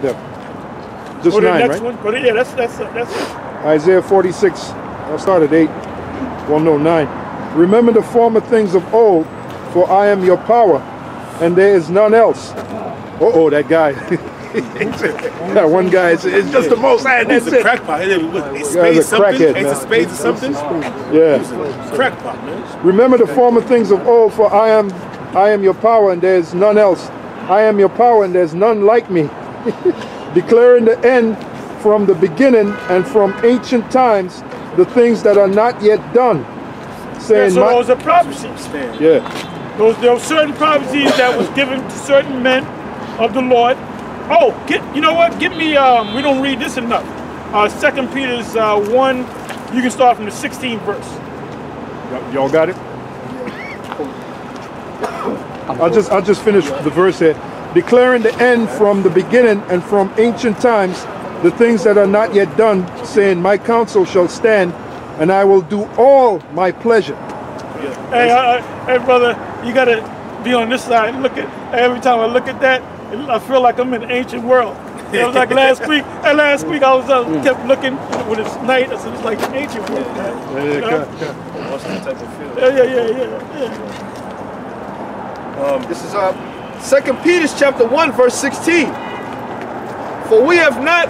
them. Just 9, right? One. Yeah, that's it. Isaiah 46, I'll start at 8. Well, no, 9. Remember the former things of old, for I am your power, and there is none else. Uh-oh, that guy. That one guy, it's just the most. He's a crackpot. It's a crackhead, man. It's a spades or something? Yeah. He's a crackpot, man. Remember the former things of old, for I am your power, and there is none else. I am your power, and there's none like me. Declaring the end from the beginning and from ancient times, the things that are not yet done. Saying, so those are prophecies. Yeah. There were certain prophecies that was given to certain men of the Lord. Oh, you know what? Give me, we don't read this enough. 2 Peter's 1, you can start from the 16th verse. Y'all got it? I'll just finish the verse here. Declaring the end from the beginning and from ancient times, the things that are not yet done, saying, my counsel shall stand, and I will do all my pleasure. Hey, hey, brother, you gotta be on this side. Look at every time I look at that, I feel like I'm in the ancient world. It was like last week. And last week I was kept looking when it's night. I said it's like the ancient world. What's that type of feel? Yeah. This is 2 Peter chapter 1, verse 16. For we have not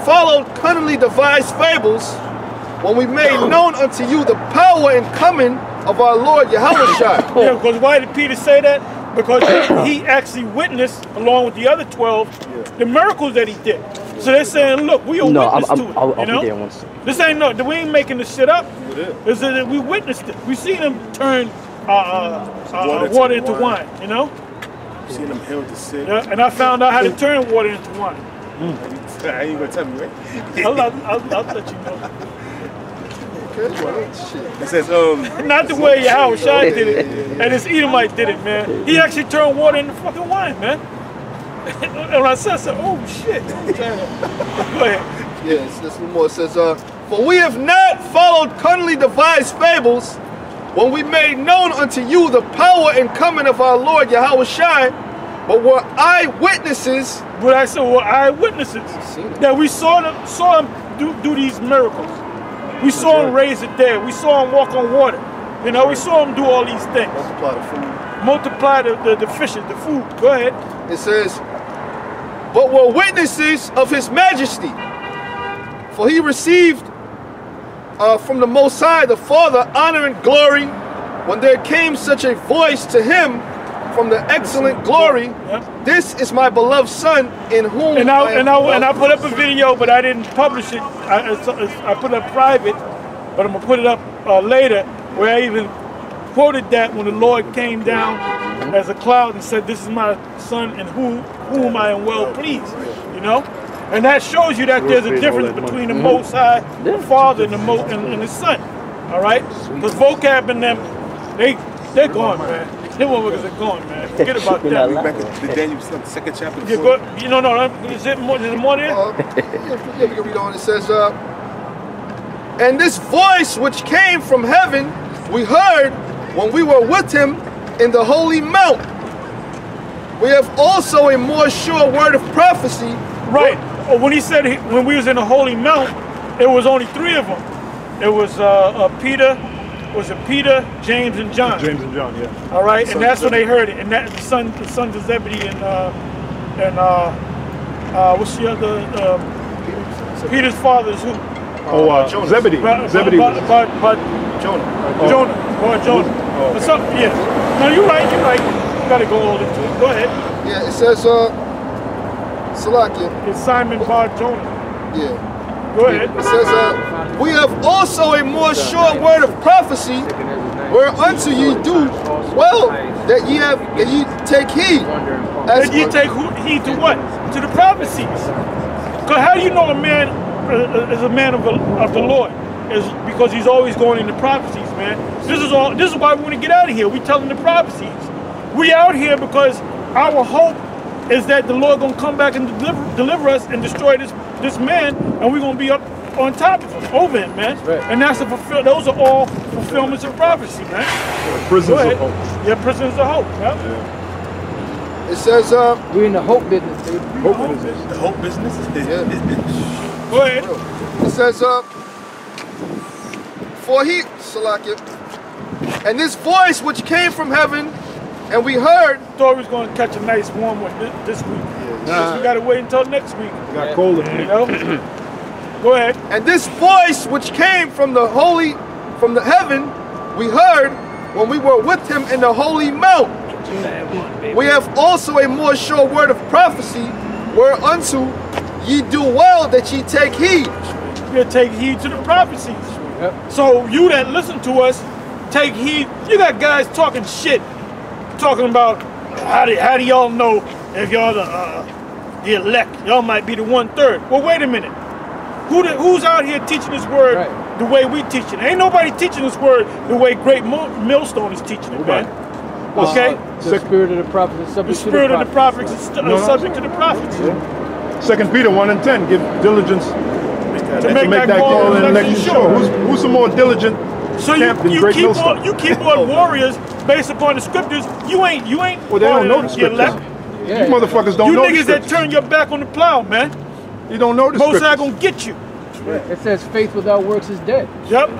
followed cunningly devised fables, when we made known unto you the power and coming of our Lord Yahushua. Yeah, because why did Peter say that? Because he actually witnessed, along with the other 12, the miracles that he did. So they're saying, look, we are witness to it. I'll be there once. This ain't we ain't making this shit up. This is we witnessed it. We seen him turn water into wine. You know. Seen him heal the sick. Yeah, and I found out how to turn water into wine. I ain't gonna tell me, right? I'll let you know. It says, not the way Yahushua did it, and his Edomite did it, man. He actually turned water into fucking wine, man. And when I said, oh shit. Go ahead. Yes, this one more. It says, for we have not followed cunningly devised fables, when we made known unto you the power and coming of our Lord Yahushua, but were eyewitnesses. But I said, we're eyewitnesses that we saw him do these miracles. We saw him raise the dead. We saw him walk on water. You know, we saw him do all these things. Multiply the food. Multiply the fishes, the food. Go ahead. It says, but were witnesses of his majesty. For he received from the Most High, the Father, honor and glory, when there came such a voice to him from the excellent glory. This is my beloved Son, in whom and I put up a video, but I didn't publish it. I put it up private, but I'm gonna put it up later, where I even quoted that when the Lord came down as a cloud and said, "This is my Son, in whom I am well pleased." You know, and that shows you that there's a difference between the Most High, the Father, and the Son. All right, because vocab and them, they're gone, man. Them motherfuckers are gone, man. Forget about that. back in the Daniel 2nd chapter. You know, is there more there? Yeah, we can read on. It says, and this voice which came from heaven, we heard when we were with him in the holy mount. We have also a more sure word of prophecy. Right. When he said when we was in the holy mount, it was only 3 of them. It was Peter. Was it Peter, James, and John? James and John, yeah. All right, and that's when they heard it. And that the sons of Zebedee and what's the other? Peter's father is who? Jonah. Zebedee. Zebedee. Jonah. Jonah. What's up? Yeah. No, you're right. You gotta go all into it. Go ahead. Yeah, it says, Salakia. It's Simon Bar Jonah. Yeah. Go ahead. It says, we have also a more sure word of prophecy, whereunto ye do well that ye take heed. That ye take heed to what? To the prophecies. Because how do you know a man is a man of the Lord? Is because he's always going into prophecies, man. This is why we want to get out of here. We telling the prophecies. We out here because our hope is that the Lord gonna come back and deliver us and destroy this man, and we're gonna be up on top of him, over him, man. Right. And that's those are all fulfillments of prophecy, man. Prisons of hope. Yeah, prisons of hope. Yeah. It says, we're in the hope business, dude. Hope business. The whole business. Go ahead. it says, for he, Salakia, and this voice which came from heaven, and we heard. Thought we was going to catch a nice warm one this week. We got to wait until next week. Got colder. You know? Go ahead. And this voice which came from the heaven, we heard when we were with him in the holy mount. We have also a more sure word of prophecy, whereunto ye do well that ye take heed. You take heed to the prophecies. Yep. So you that listen to us, take heed. You got guys talking shit, talking about how do y'all know if y'all the elect? Y'all might be the 1/3. Well, wait a minute. Who's out here teaching this word the way we teach it? Ain't nobody teaching this word the way Great Millstone is teaching it, man. Okay? The spirit of the prophet is subject to the spirit of the prophets is subject to the prophets. 2 Peter 1 and 10, give diligence To make that call and election sure. Who's some more diligent? So you keep on warriors based upon the scriptures. You ain't. Well, they don't know the scriptures. Yeah. You motherfuckers don't you know the niggas scriptures. that turn your back on the plow, man. You don't know the Most scriptures. gonna get you. It says faith without works is dead. Yep.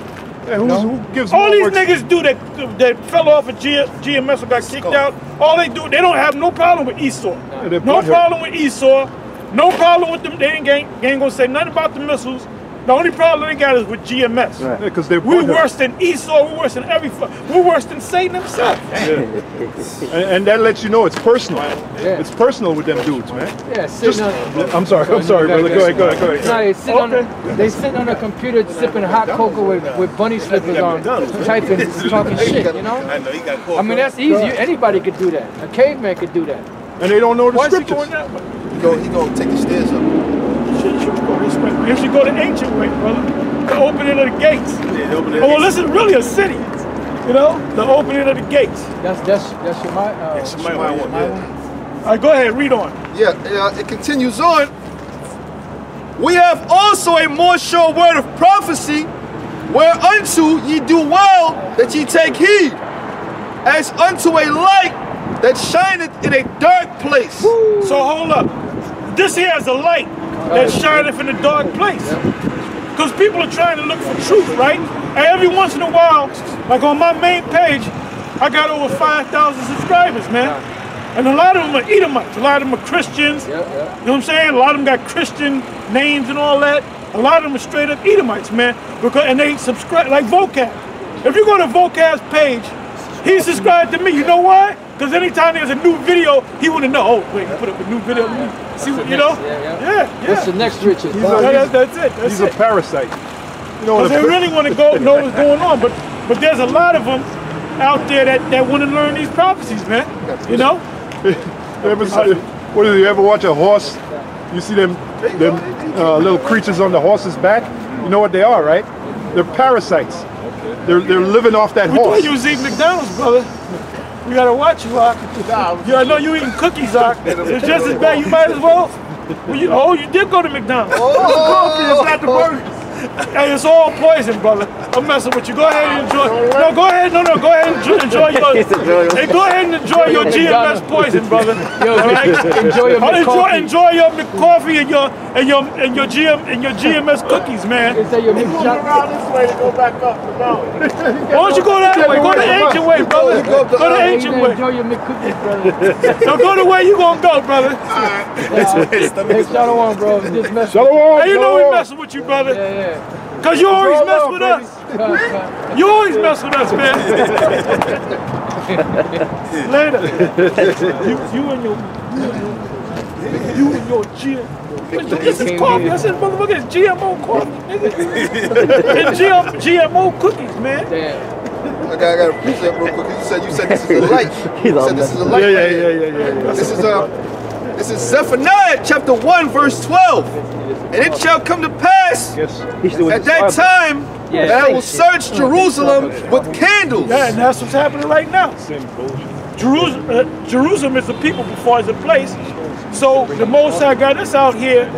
Yeah, who gives All more these works? niggas do that fell off of GMS or got kicked out. All they do, they don't have no problem with Esau. they're No butthurt. problem with Esau. No problem with them. They ain't gonna say nothing about the missiles. The only problem they got is with GMS. Yeah, because they're We're butthurt. worse than Esau. We're worse than we're worse than Satan himself. And that lets you know it's personal. Yeah. It's personal with them dudes, man. Yeah, sitting on. I'm sorry, brother. Go ahead. No, they sit on a computer sipping hot cocoa with bunny slippers on, typing, talking shit, you know? I know he got caught. I mean, that's easy. Anybody could do that. A caveman could do that. And they don't know the Why is he scriptures. going that way? He gonna take the stairs up. You should go the ancient way, brother. The opening of the gates. Oh, well, this is really a city. You know, the opening of the gates. That's your mind. one. All right, go ahead, read on. Yeah, it continues on. We have also a more sure word of prophecy, whereunto ye do well that ye take heed, as unto a light that shineth in a dark place. So hold up. This here is a light that shineth in a dark place. Because people are trying to look for truth, right? And every once in a while, like on my main page, I got over 5,000 subscribers, man. And a lot of them are Edomites. A lot of them are Christians. You know what I'm saying? A lot of them got Christian names and all that. A lot of them are straight up Edomites, man. And they subscribe, like Vocab. If you go to Vocab's page, he subscribed to me. You know why? Because anytime there's a new video, he want to know, oh, wait, you put up a new video. See what, you know? Yeah. What's the next riches? That's it. He's a parasite. You know, Because they really want to know what's going on. But there's a lot of them out there that want to learn these prophecies, man. You know? What do you ever watch a horse? You see them little creatures on the horse's back? You know what they are, right? They're parasites. They're living off that We horse. thought you was eating McDonald's, brother. You gotta watch you, Doc. Yeah, I know you eating cookies, Doc. It's just as bad. You might as well. You did go to McDonald's. It's not the burgers. Hey, it's all poison, brother. I'm messing with you. Go ahead and enjoy. No, go ahead. No, go ahead and enjoy your. Hey, go ahead and enjoy your GMS poison, brother. All right? Enjoy your McCoffee. Enjoy your McCoffee and your GMS cookies, man. Is that your McCoffee? Around this way to go back up the mountain. Why don't you go that way? Go the ancient way, brother. Go the ancient way. Enjoy your McCookies, brother. So go the way you gonna go, brother. Hey, Shalom, bro. Just messing. Shalom, Hey, you know we messing with you, brother. Yeah. Cause you always mess with us. You always mess with us, man. Later. You and your GM. This is coffee. I said, motherfucker, it's GMO coffee, nigga. And GMO cookies, man. Damn. I got to present real quick. You said this is a light. You said this is a light. Yeah. This is Zephaniah chapter 1 verse 12. And it shall come to pass at that time that I will search Jerusalem with candles. Yeah, and that's what's happening right now. Jerusalem is the people before it's a place. So the Most High got us out here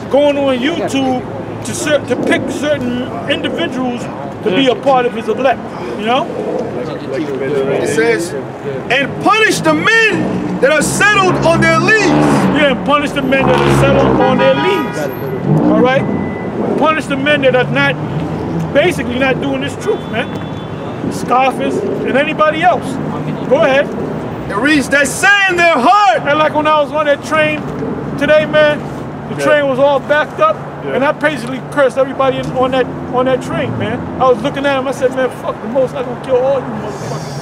going on YouTube to pick certain individuals to be a part of his elect, you know? It says, and punish the men that are settled on their leaves. Yeah, and punish the men that are settled on their leaves. All right? Punish the men that are not, basically not doing this truth, man. Scoffers and anybody else. Go ahead. It reads, that say in their heart. And like when I was on that train today, man, the train was all backed up, and I basically cursed everybody on that train, man. I was looking at him, I said, man, fuck the most, I'm gonna kill all you motherfuckers.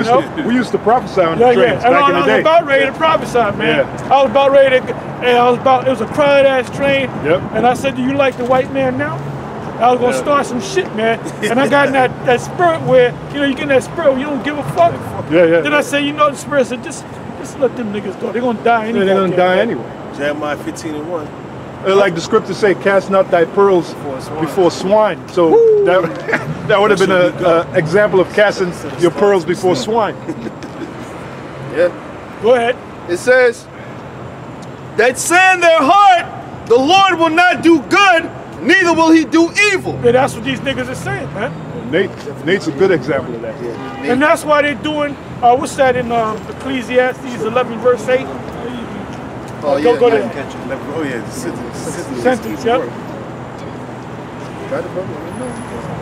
Yeah, we used to prophesy on the trains back in the day. I was about ready to prophesy, man. I was about ready to, and it was a crowded ass train, and I said, do you like the white man now? I was gonna start some shit, man. And I got in that spirit where, you know, you get in that spirit where you don't give a fuck. Then I said, you know, the spirit said, just let them niggas go. They're gonna die anyway. They're gonna die anyway. Jeremiah 15:1. Like the scriptures say, cast not thy pearls before swine. So that would have been an example of casting your pearls before swine. Go ahead. It says, that say in their heart, the Lord will not do good, neither will he do evil. Yeah, that's what these niggas are saying, man. Nate's a good example of that. And that's why they're doing, what's that in Ecclesiastes 11 verse 8? Oh, Go there. Oh, yeah. Sentence, yep. I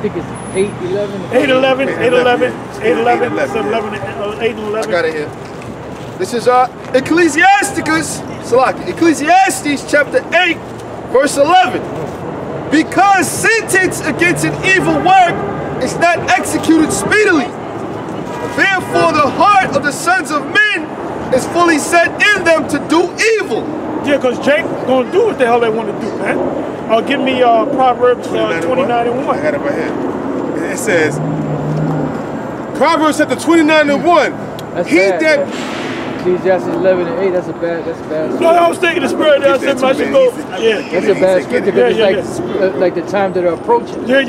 think it's 8:11. 8:11, 8:11, 8:11, 8 and 11. I got it here. This is Ecclesiastes chapter 8, verse 11. Because sentence against an evil work is not executed speedily. Therefore the heart of the sons of men is fully set in them to do evil. Yeah, because Jake gonna do what the hell they want to do, man. Give me Proverbs 29:1. I got it right here. It says, Proverbs chapter 29:1. That's He bad, that Ecclesiastes 11:8. That's a bad. No, I was thinking the spirit that I said I should go. Yeah. That's a bad scripture because it's like the time that they're approaching. Yeah.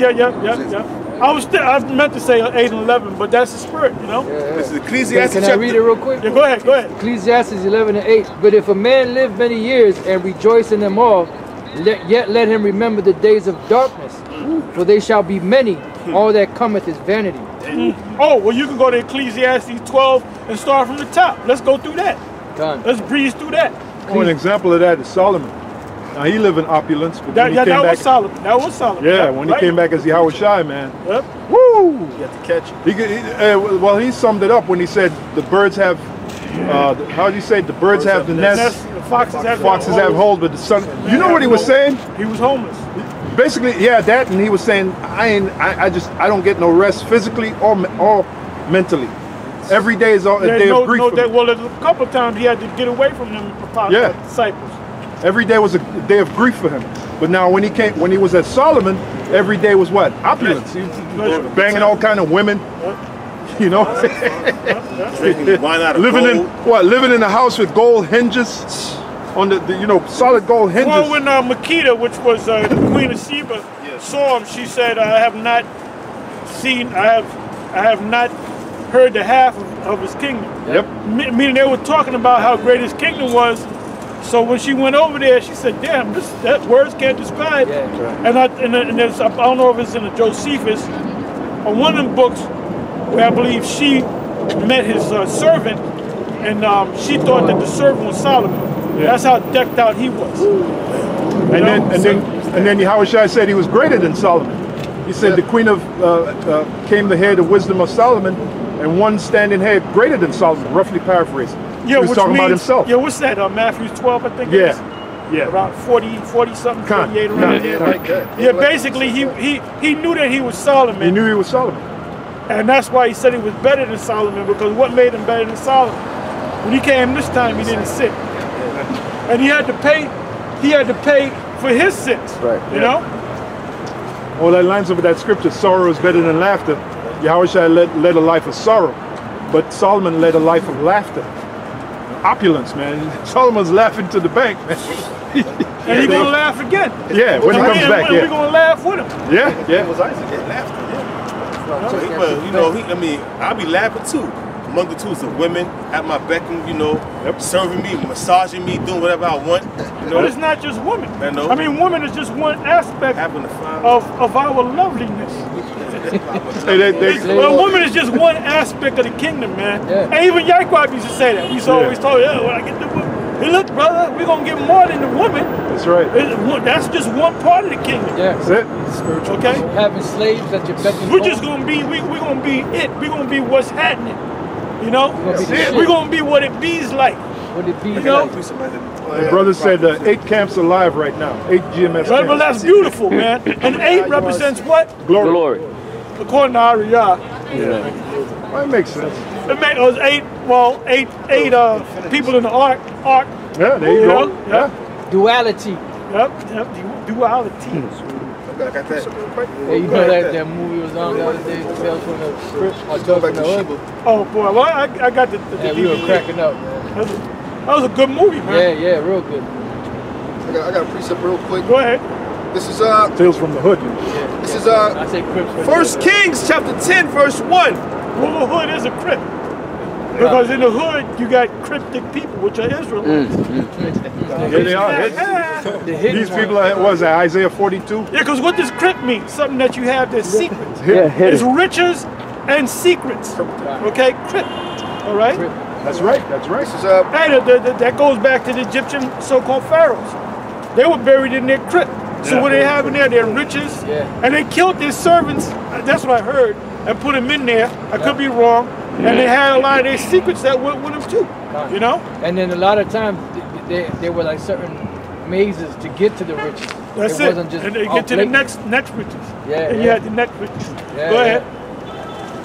I meant to say 8 and 11, but that's the spirit, you know? This is Ecclesiastes Can I read it real quick? Yeah, go ahead. Ecclesiastes 11:8. But if a man live many years and rejoice in them all, yet let him remember the days of darkness, for they shall be many. All that cometh is vanity. Oh, well, you can go to Ecclesiastes 12 and start from the top. Let's go through that. Done. Let's breeze through that. An example of that is Solomon. Now he lived in opulence. But That was Solomon. That was Solomon. Yeah, when he came back as Yahweh Shai, man. Yep. Woo! You have to catch it. Well, he summed it up when he said the birds have, how do you say, the birds have the nest, The foxes have hold, but the sun. You know what he was saying? He was homeless. Basically, yeah, that, and he was saying, I don't get no rest physically or mentally. Every day is a day of grief. Well, a couple of times he had to get away from them disciples. Every day was a day of grief for him. But now when he was at Solomon, every day was what? Opulence. He was banging all kind of women. You know? Living in a house with gold hinges on the solid gold hinges. Well, when Makeda, which was the Queen of Sheba, saw him, she said, I have not heard the half of his kingdom. Yep. Meaning they were talking about how great his kingdom was. So when she went over there, she said, "Damn, that words can't describe." Yeah. And there's, I don't know if it's in the Josephus or one of them books where I believe she met his servant, and she thought that the servant was Solomon. Yeah. That's how decked out he was. And then Yahweh Shai said he was greater than Solomon. He said the queen came to hear the wisdom of Solomon, and one standing here greater than Solomon, roughly paraphrasing. Yeah, he was talking about himself. Yeah, what's that? Matthew 12, I think. Yeah. Around 40 something, 48 around there. Yeah, basically he knew that he was Solomon. He knew he was Solomon. And that's why he said he was better than Solomon, because what made him better than Solomon? When he came this time, he didn't sin. And he had to pay for his sins. Right. You know? Well, that lines up with that scripture, sorrow is better than laughter. Yahweh Shai led a life of sorrow, but Solomon led a life of laughter. Opulence, man. Solomon's laughing to the bank, man. And he's gonna laugh again. Yeah, when he comes back, we're gonna laugh with him. Yeah. It was Isaac that laughed. Yeah. I'll be laughing too. multitudes of women at my beck and, serving me, massaging me, doing whatever I want. But it's not just women. I mean, women is just one aspect of our loveliness. Well, woman is just one aspect of the kingdom, man. Yeah. And even Yaquab used to say that. We always told you, when I get the woman, hey, look, brother, we're going to get more than the woman. That's right. That's just one part of the kingdom. Yeah. That's it. Spiritual. Okay? Having slaves at your beck and call. We're just going to be, we're going to be it. We're going to be what's happening. You know? We're going to be what it bees like. What it bees like. The brother said 8 camps alive right now. 8 GMS camps. Well, that's beautiful, man. And 8 represents what? Glory. According to Ariyah. Yeah. Well, it makes sense. It was 8 people in the ark. Yeah, there you go. Yeah. Duality. Yep, duality. Got that. Hey, you know that movie was on the other day, Tales from the Crypt, or Tales from the Hood? Oh boy, well I got the yeah, we were cracking up, man. That was a good movie, man. Yeah, real good. I got a precept real quick. Go ahead. This is Tales from the Hood. Yeah. This is I say Crypt. 1 Kings chapter 10, verse 1. Well, the hood is a crypt. Because in the hood, you got cryptic people, which are Israelites. Yeah, they are. These people are, what is that, Isaiah 42? Yeah, because what does crypt mean? Something that you have that's secrets. Yeah, it's riches and secrets. Okay, crypt. All right? That's right, that's right. Hey, that goes back to the Egyptian so-called pharaohs. They were buried in their crypt. So what they have in there, their riches, and they killed their servants, that's what I heard, and put them in there. I could be wrong. And they had a lot of their secrets that went with them too, you know? And then a lot of times, they were like certain mazes to get to the riches. That's it. Wasn't just and they get to the next riches. Yeah. And you had the next riches. Yeah, Go ahead.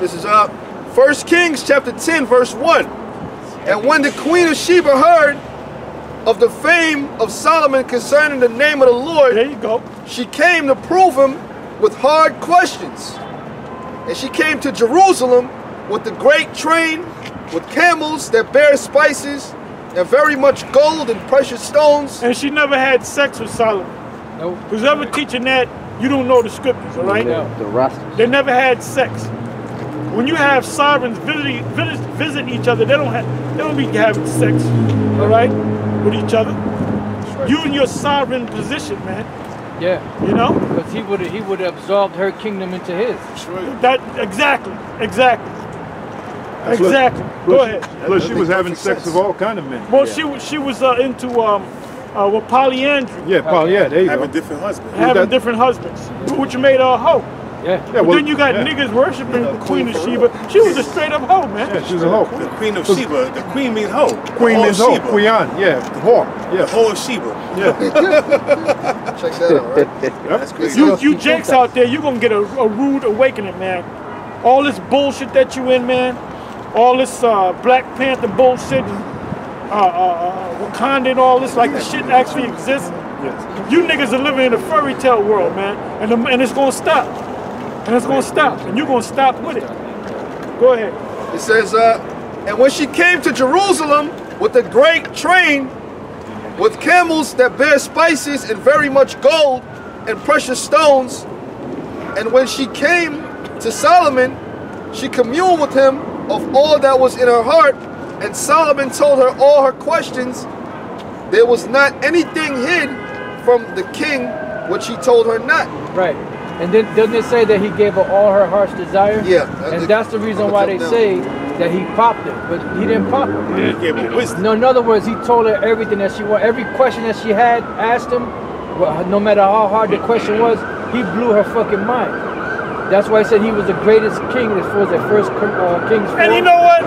This is 1 Kings chapter 10, verse 1. And when the queen of Sheba heard of the fame of Solomon concerning the name of the Lord, there you go. She came to prove him with hard questions. And she came to Jerusalem with the great train, with camels that bear spices, and very much gold and precious stones. And she never had sex with Solomon. Nope. Who's ever teaching that, you don't know the scriptures, all right? No. The rust. They never had sex. When you have sovereigns visit each other, they don't be having sex, all right, with each other. You in your sovereign position, man. Yeah. You know? Because he would have absorbed her kingdom into his. Exactly. Go ahead. Plus, she was having sex with all kind of men. Well, she was into polyandry. Yeah, there you go. Having different husbands. Having different husbands, which made her a hoe. Yeah. But then you got niggas worshiping the Queen of Sheba. She was a straight up hoe, man. Yeah, she was a hoe. The Queen of Sheba. The Queen means hoe. Queen means hoe. Queen, yeah, the whore. Yeah. The whore of Sheba. Yeah. Check that out, right? That's crazy. You jakes out there, you're gonna get a rude awakening, man. All this bullshit that you in, man. All this Black Panther bullshit, Wakanda and all this, like the shit actually exists. Yes. You niggas are living in a fairy tale world, man, and it's gonna stop. And it's gonna stop, and you're gonna stop with it. Go ahead. It says, and when she came to Jerusalem with a great train, with camels that bear spices and very much gold and precious stones, and when she came to Solomon, she communed with him of all that was in her heart, and Solomon told her all her questions. There was not anything hid from the king which he told her not. Right. And then doesn't it say that he gave her all her heart's desire? Yeah. And that's the reason why they say that he popped it, but he didn't pop it. Yeah, he gave her wisdom. No, in other words, he told her everything that she wanted. Every question that she had asked him, no matter how hard the question was, he blew her fucking mind. That's why I said he was the greatest king as far as the first king's. And you know what?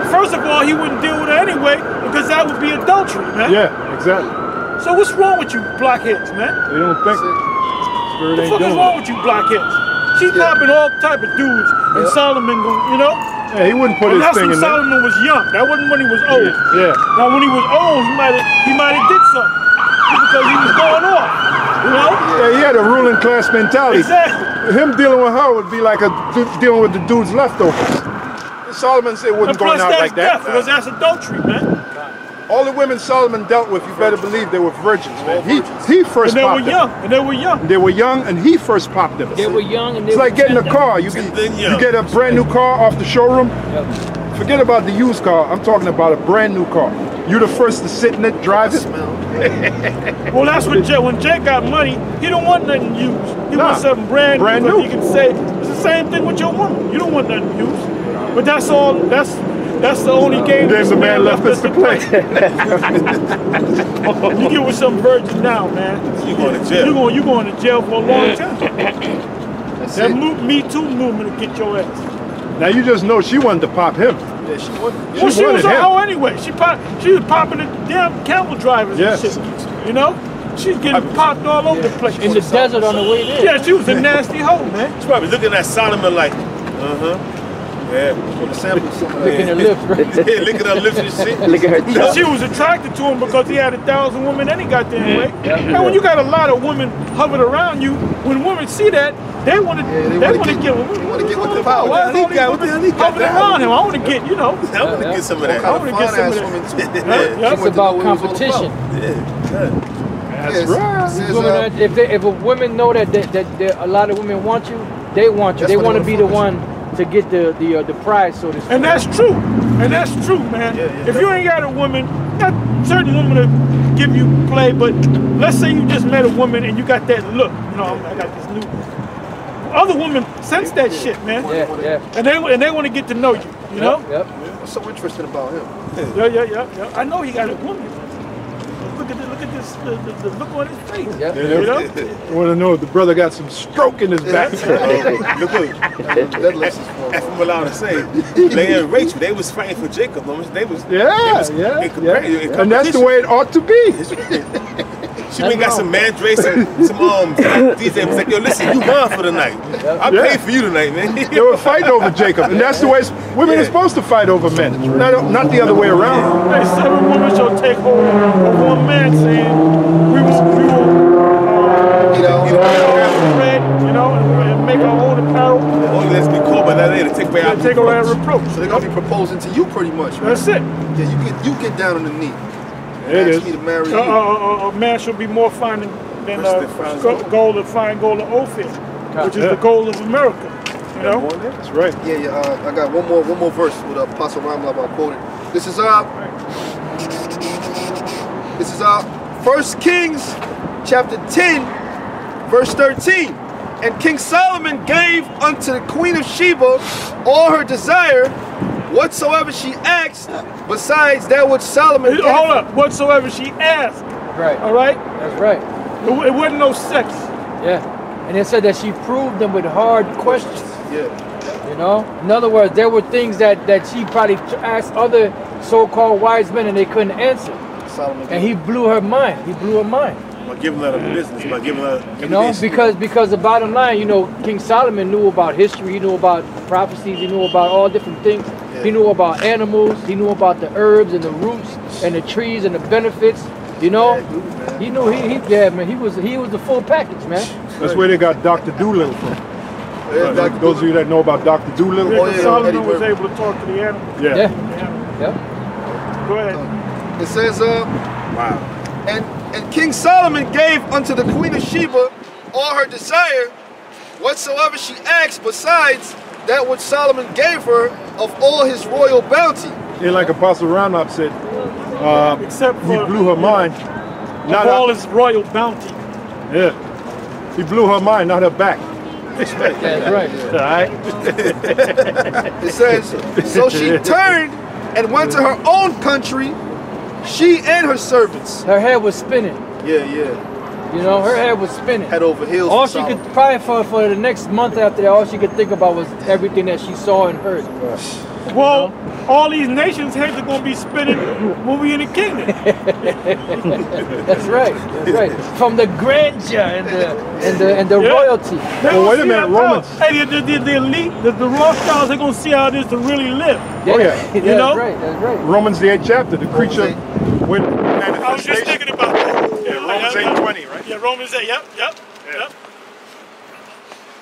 First of all, he wouldn't deal with her anyway because that would be adultery, man. Yeah, exactly. So what's wrong with you blockheads, man? They don't think. What the fuck is wrong with you blockheads? She's popping all type of dudes, and Solomon, you know? Yeah, he wouldn't put his thing in there. Solomon was young. That wasn't when he was old. Yeah. Now when he was old, he might have did something because he was going off. You know? Yeah, he had a ruling class mentality. Exactly. Him dealing with her would be like dealing with the dude's leftovers. Solomon said it wasn't going out like that. Because that's adultery, man. All the women Solomon dealt with, you better believe they were virgins, man. He first popped them. And they were young. They were young, and he first popped them. They were young, and they it's were like getting a car. You get a brand new car off the showroom. Forget about the used car. I'm talking about a brand new car. You're the first to sit in it, drive it. Well, that's what when Jay got money, he don't want nothing used. He wants something brand new. He can say it's the same thing with your woman. You don't want nothing used. But that's all. That's the only game the man left us to play. You get with some virgin now, man. You going to jail. You going to jail for a long time. That Me Too movement will get your ass. Now you just know she wanted to pop him. Yeah, she wanted. Well, she was a hoe anyway. She was popping the damn camel drivers and shit. You know? She's getting popped all over the place. In the desert on the way there. Yeah, she was a nasty hoe, man. She's probably looking at Solomon like, yeah. Licking her lips, right? Yeah, licking her lips and shit. Look at her. She was attracted to him because he had 1,000 women any goddamn way. And when you got a lot of women hovering around you, when women see that, they want to get with the power. Why is all these women hovering around him? I want to get, I want to get some of that. I want to get some of that. It's about competition. That's right. If a women know that a lot of women want you, they want you. They want to be the one to get the prize, so to speak. And that's true. And that's true, man. If you ain't got a woman, not certain women will give you play, but let's say you just met a woman and you got that look. You know, I got this new. Other women sense that shit, man. Yeah. And they want to get to know you. You know? Yep. What's so interesting about him? Yeah. I know he got a woman. Look at this, the look on his face. Yep. You know? I want to know if the brother got some stroke in his back. Look, if I'm allowed to say, Leah and Rachel, they was fighting for Jacob. They was in And that's the way it ought to be. She went got some mandrakes, some DJ was like, yo, listen, you mine for the night. I paid for you tonight, man. They were fighting over Jacob, and that's the way women are supposed to fight over men, not the other way around. Hey, 7 women shall take hold of one man saying we will bread, you know, and make our own apparel. Only let's be called by that later. Take away our reproach. So they're gonna be proposing to you pretty much, right? That's it. Yeah, you get down on the knee. It is. Me to marry you. A man should be more fine than gold of Ophir, which is the gold of America. You know? That's right. Yeah. I got one more verse with Apostle Ramla about quoted. This is 1 Kings chapter 10, verse 13. And King Solomon gave unto the Queen of Sheba all her desire, whatsoever she asked, besides that which Solomon gave. Hold up, whatsoever she asked. Right. All right? That's right. It wasn't no sex. Yeah. And it said that she proved them with hard questions. Yeah. You know? In other words, there were things that she probably asked other so-called wise men and they couldn't answer. Solomon and he blew her mind. He blew her mind. By giving her the business, by giving her because the bottom line, King Solomon knew about history, he knew about prophecies, he knew about all different things. Yeah. He knew about animals, he knew about the herbs and the roots and the trees and the benefits. He knew he was the full package, man. That's where they got Dr. Doolittle from. Those of you that know about Dr. Doolittle. Solomon was able to talk to the animals. Yeah. Go ahead. It says, wow. And King Solomon gave unto the Queen of Sheba all her desire, whatsoever she asked, besides that which Solomon gave her of all his royal bounty. Yeah, like Apostle Ramla said, except for he blew her mind. Not all his royal bounty. Yeah. He blew her mind, not her back. That's right. All right. It says, so she turned and went to her own country, she and her servants. Her head was spinning. Yeah. Her head was spinning. Head over heels. All she could, probably for the next month after that, all she could think about was everything that she saw and heard. Well, all these nations' heads are going to be spinning when we in the kingdom. That's right. From the grandeur and the royalty. Well, wait a minute, Romans. Hey, the elite, the Rothschilds, they're going to see how it is to really live. Oh yeah. You know? That's right. Romans the 8th chapter, the creature with manifestation. I was just thinking about that. Yeah, Romans 8:20, right? Yeah, Romans 8. Yep.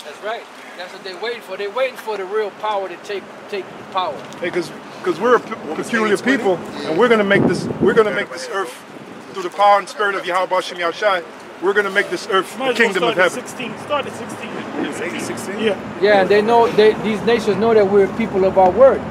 That's right. That's what they're waiting for. They're waiting for the real power to take power. Hey, because we're a peculiar people, and we're gonna make this earth through the power and spirit of Yahweh Shem Yahushai. We're gonna make this earth the kingdom of heaven. Start at 16. It's 16? Yeah. Yeah, and they know these nations know that we're people of our word.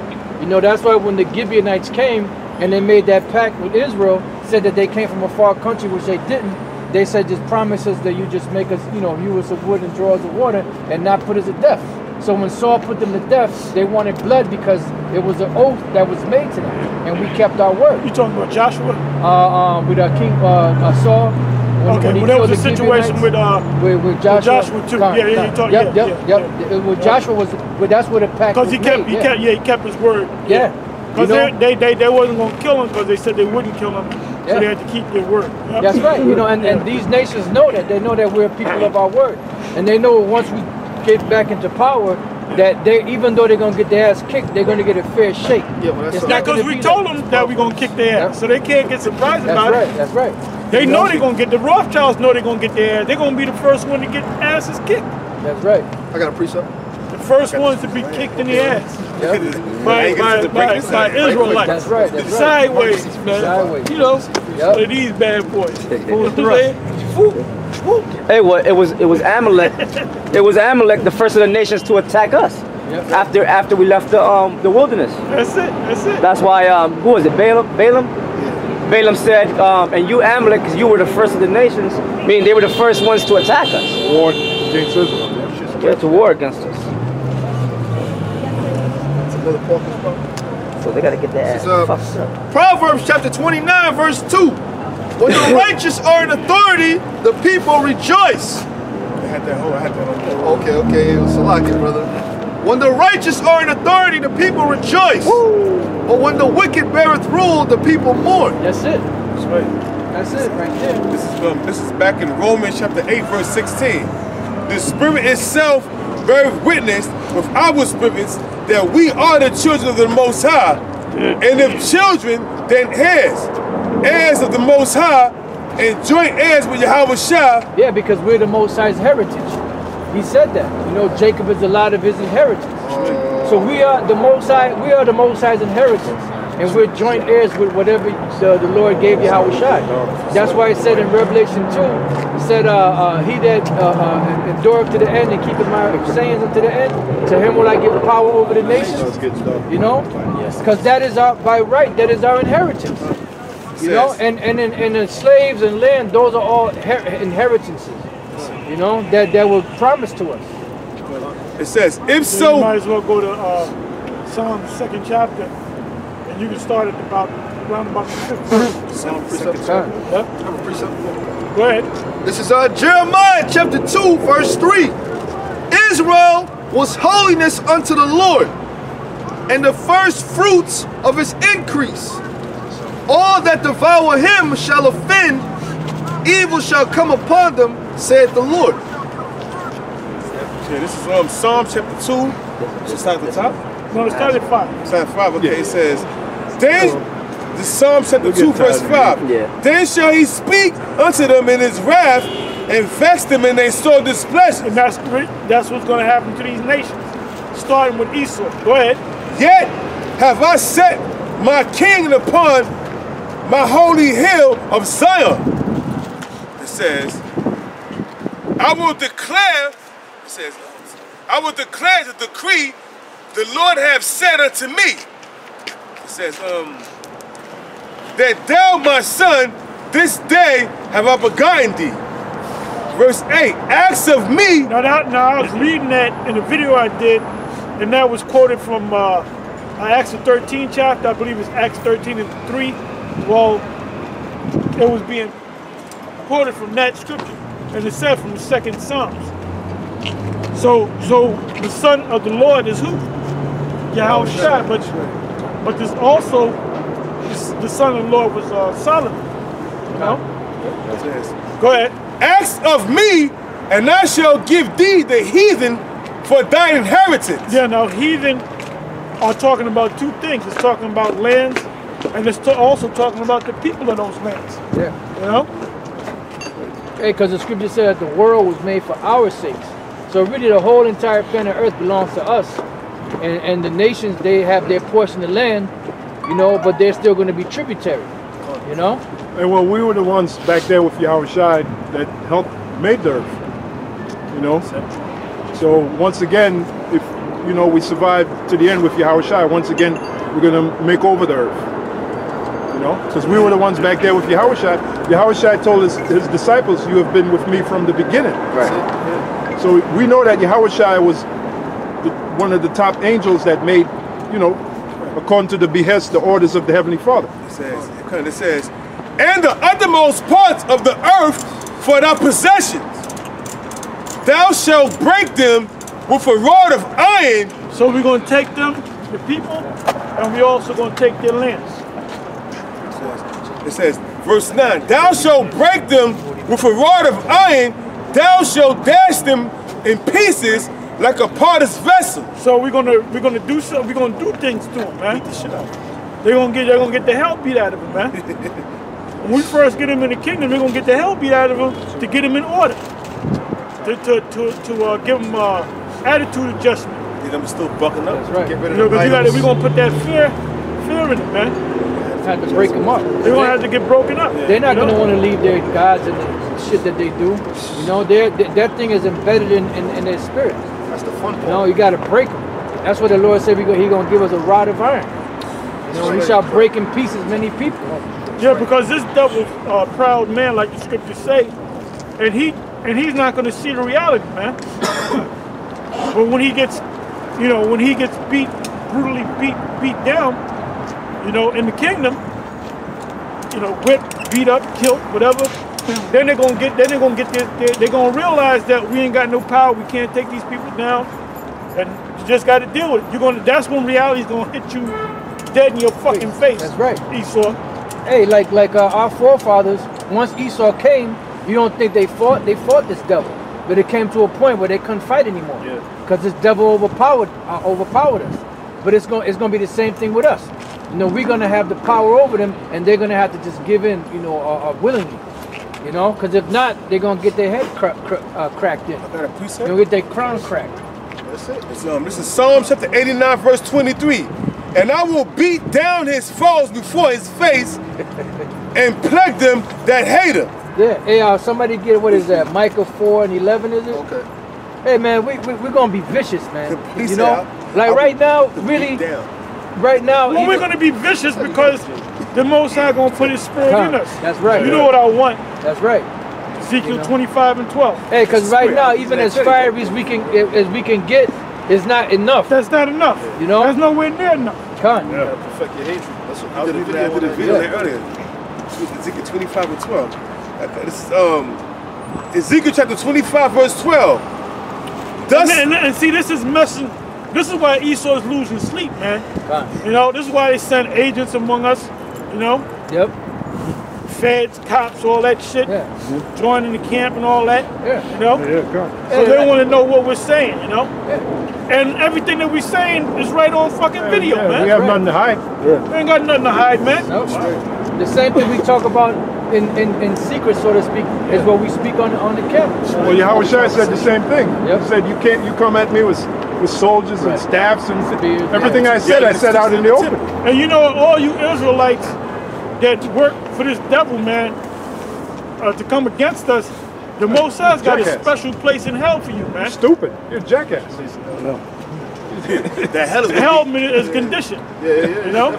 You know, that's why when the Gibeonites came and they made that pact with Israel, said that they came from a far country, which they didn't. They said, just promise us that you just make us, you know, hew us of wood and draw us of water and not put us to death. So when Saul put them to death, they wanted blood because it was an oath that was made to them, and we kept our word. You talking about Joshua? With our king Saul. When there was a situation with Joshua too. With Joshua was, but that's what the pact was. Because he kept his word. Yeah. Because they wasn't gonna kill him because they said they wouldn't kill him, so they had to keep their word. Yep. That's right. You know, and these nations know that. They know that we're people of our word, and they know once we get back into power, that they, even though they're gonna get their ass kicked, they're gonna get a fair shake. Yeah, well, that's because we told them that we're gonna kick their ass, so they can't get surprised about it. That's right. They know they're gonna get, the Rothschilds know they're gonna get their ass. They're gonna be the first one to get asses kicked. That's right. I got a precept. The first ones to be kicked in the ass. Yep. By Israelites. That's right. Sideways, man. Sideways. You know, so these bad boys. Hey, well, it was Amalek. It was Amalek, the first of the nations to attack us. Yep. After we left the wilderness. That's it. That's why who was it? Balaam said, and you Amalek, because you were the first of the nations, meaning they were the first ones to attack us. War against Israel. Yeah, to war against us. So they gotta get their ass fucked up. Proverbs chapter 29, verse 2. When the righteous are in authority, the people rejoice. I had that whole. Okay, it was Salaki, brother. When the righteous are in authority, the people rejoice. Woo. But when the wicked beareth rule, the people mourn. That's it. That's right. That's it right there. This is back in Romans chapter 8, verse 16. The Spirit itself beareth witness with our spirits that we are the children of the Most High, and if children, then heirs of the Most High, and joint heirs with Yahweh Shah. Yeah, because we're the Most High's heritage. He said that. You know, Jacob is a lot of his inheritance. So we are the Most High. We are the Most High's inheritance, and we're joint heirs with whatever the Lord gave Yahweh Shai. That's why it said in Revelation 2, it said, "He that endureth to the end and keepeth my sayings unto the end, to him will I give power over the nations." You know, because that is our by right. That is our inheritance. You know, and the slaves and land, those are all inheritances. You know, that were promised to us. It says, if so, you might as well go to Psalm 2nd chapter, and you can start at around about the 5th verse. Psalm precept. Go ahead. This is Jeremiah chapter 2, verse 3. Israel was holiness unto the Lord, and the first fruits of his increase. All that devour him shall offend, evil shall come upon them, saith the Lord. Yeah, this is Psalm chapter 2. Just start at the top? No, it's started at 5. Start at 5, okay, it says, then, the Psalm chapter 2, verse 5. Then shall he speak unto them in his wrath, and vex them in their sore displeasure. And that's what's going to happen to these nations, starting with Esau. Go ahead. Yet have I set my king upon my holy hill of Zion. It says, I will declare the decree the Lord hath said unto me. It says, that thou, my son, this day have I begotten thee. Verse 8, acts of me. Now I was reading that in a video I did, and that was quoted from Acts the 13th chapter. I believe it's Acts 13 and 3. Well, it was being quoted from that scripture, and it said from the 2nd Psalms. So the son of the Lord is who? Yahweh Shai, but there's also the son of the Lord was Solomon. You know? Go ahead. Acts of me, and I shall give thee the heathen for thine inheritance. Yeah, now heathen are talking about two things. It's talking about lands, and it's also talking about the people of those lands. Yeah. You know? Hey, because the scripture said that the world was made for our sakes. So really the whole entire planet Earth belongs to us. And the nations, they have their portion of land, you know, but they're still going to be tributary, you know? And well, we were the ones back there with Yahweh Shai that helped made the earth, you know? So once again, if, you know, we survive to the end with Yahweh Shai, once again, We're going to make over the earth. You know, because we were the ones back there with Yahushua. Yahushua told his disciples, you have been with me from the beginning. Right. So we know that Yahushua was one of the top angels that made, you know, according to the behest, the orders of the Heavenly Father. It says, and the uttermost parts of the earth for thy possessions. Thou shalt break them with a rod of iron. So we're going to take them, the people, and we're also going to take their lands. It says, verse 9, thou shalt break them with a rod of iron, thou shalt dash them in pieces like a potter's vessel. So we're gonna do something. We're gonna do things to them, man. Beat the shit out. They're gonna get the hell beat out of them, man. When we first get them in the kingdom, we're gonna get the hell beat out of them to get them in order, to give them attitude adjustment. Yeah, them still bucking up. That's right. Get rid of You know, them because we're idols. gonna put that fear in them, man. Had to break them up. They're gonna have to get broken up. They're not you know? gonna want to leave their gods and the shit that they do. You know, that thing is embedded in their spirit. That's the fun part. You know, you got to break them. That's what the Lord said. He gonna give us a rod of iron. You know, he shall break in pieces many people. Yeah, because this devil's proud man, like the scriptures say, and he's not gonna see the reality, man. But when he gets, you know, brutally beat down, you know, in the kingdom, you know, whipped, beat up, killed, whatever. Then they're gonna they're gonna realize that we ain't got no power. We can't take these people down, and you just got to deal with it. That's when reality's gonna hit you dead in your fucking face. That's right, Esau. Hey, like our forefathers, once Esau came, you don't think they fought? They fought this devil, but it came to a point where they couldn't fight anymore. Because this devil overpowered us. But it's gonna be the same thing with us. You know, we're gonna have the power over them, and they're gonna have to just give in, you know, willingly. You know, because if not, they're gonna get their head cracked in. I got a precept. They're gonna get their crown cracked. That's it. This is Psalm chapter 89, verse 23. And I will beat down his foes before his face and plague them that hate him. Yeah. Hey, somebody get, what is that? Micah 4:11, is it? Okay. Hey, man, we're gonna be vicious, man. Please You say, know, like right now, really, right now. Well, we're gonna be vicious because the Most High gonna put His Spirit in us. That's right. You know what I want? That's right. Ezekiel 25:12. Hey, because right now, even as fiery as we can get, is not enough. That's not enough. You know? That's nowhere near enough. Con. You gotta perfect your hatred. That's what I I did a video there earlier. Ezekiel 25 and 12. This is Ezekiel chapter 25, verse 12. Thus, And see, this is messing. This is why Esau is losing sleep, man. Con. You know, this is why they send agents among us. You know, Yep. feds, cops, all that shit. Yeah. Joining the camp and all that. Yeah. You know. So they want to know what we're saying. You know. Yeah. And everything that we're saying is right on fucking video, man. We have nothing to hide. We ain't got nothing to hide, man. Nope. The same thing we talk about in secret, so to speak, is what we speak on the camera. Well, Yahushua said the same thing. Yep. He said, you come at me with soldiers and staffs and Spears, everything I said out in the open. And you know, all you Israelites that work for this devil, man, to come against us, the Most High's got a Jackass. special place in hell for you, man. Stupid. You're a jackass. the hell is Hell is conditioned. Yeah. You know?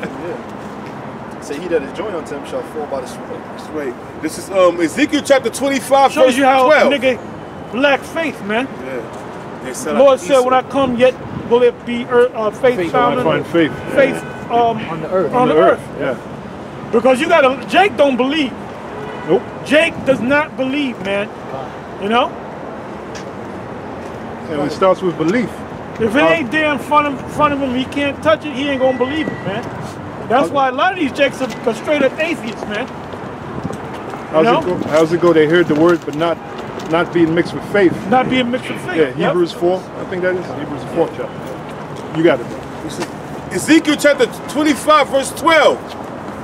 Say he that is joined unto him shall fall by the sword. That's right. This is Ezekiel chapter 25, Shows verse you how 12. nigga lack faith, man. Yeah. They sell Lord out said, Esau. when I come, yet will it be faith found I find faith. on the earth. On the earth. Yeah. Because Jake don't believe. Nope. Jake does not believe, man. You know? And it starts with belief. If it ain't there in front of him, he can't touch it, he ain't gonna believe it, man. That's why a lot of these Jakes are straight up atheists, man. How's it go? They heard the word, but not being mixed with faith. Not being mixed with faith. Yeah, Hebrews 4, I think that is. Hebrews 4 chapter. You got it, bro. Ezekiel chapter 25, verse 12.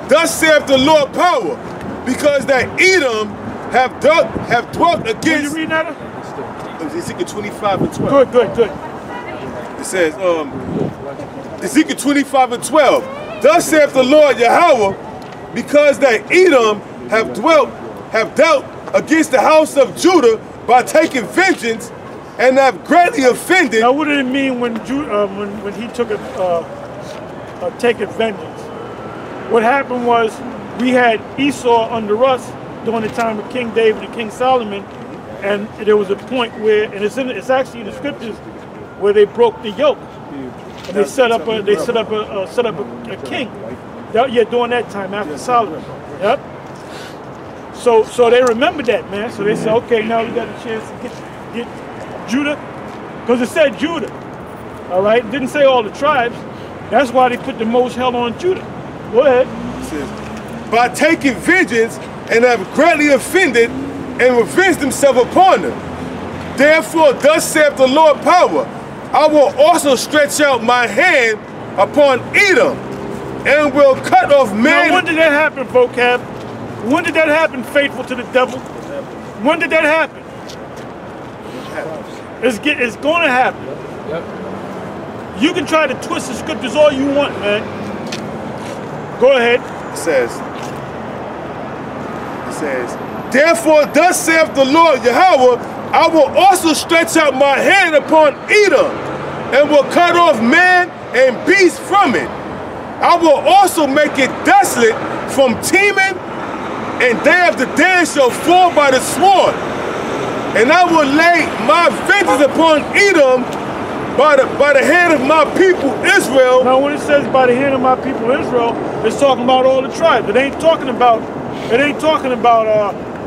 Thus saith the Lord power, because that Edom have dwelt Can against. you read that? Ezekiel 25 and 12. Good. It says, Ezekiel 25 and 12. Thus saith the Lord Yahweh, because that Edom have dealt against the house of Judah by taking vengeance, and have greatly offended. Now, what did it mean when he took taking vengeance. What happened was we had Esau under us during the time of King David and King Solomon, and there was a point where, and it's actually in the scriptures, where they broke the yoke. And they set up a king. Yeah, during that time after Solomon. Yep. So they remember that, man. So they said, okay, now we got a chance to get Judah, because it said Judah. All right, it didn't say all the tribes. That's why they put the most hell on Judah. Go ahead. It says, by taking vengeance and have greatly offended and revenged himself upon them. Therefore, thus saith the Lord power, I will also stretch out my hand upon Edom and will cut off man. Now, when did that happen, vocab? When did that happen, faithful to the devil? When did that happen? It's going to happen. Yep. You can try to twist the scriptures all you want, man. Go ahead. It says, therefore, thus saith the Lord Yahweh, I will also stretch out my hand upon Edom and will cut off man and beast from it. I will also make it desolate from Teman, and day after day shall fall by the sword. And I will lay my vengeance upon Edom by the hand of my people Israel. Now, when it says by the hand of my people Israel, it's talking about all the tribes. It ain't talking about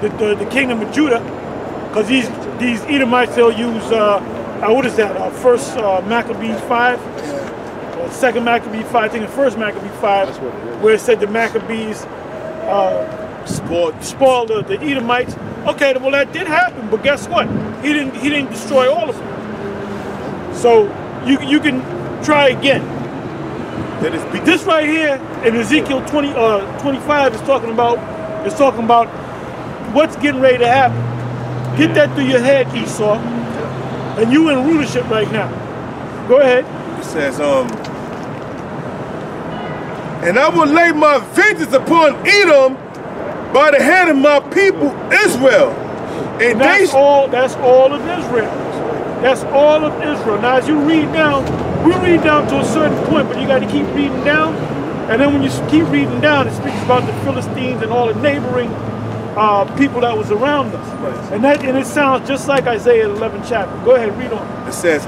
the kingdom of Judah, because these Edomites, they'll use what is that? First Maccabees 5, or second Maccabees 5. I think the first Maccabees 5, where it said the Maccabees spoiled the Edomites. Okay, well that did happen, but guess what? He didn't destroy all of them. So you can try again. This right here in Ezekiel 25 is talking about what's getting ready to happen. Get that through your head, Esau. And you in rulership right now. Go ahead. It says, and I will lay my vengeance upon Edom by the hand of my people Israel. And that's all of Israel. That's all of Israel. Now as you read down, we read down to a certain point, but you got to keep reading down. And then when you keep reading down, it speaks about the Philistines and all the neighboring people that was around us. Right. And it sounds just like Isaiah 11 chapter. Go ahead, read on. It says,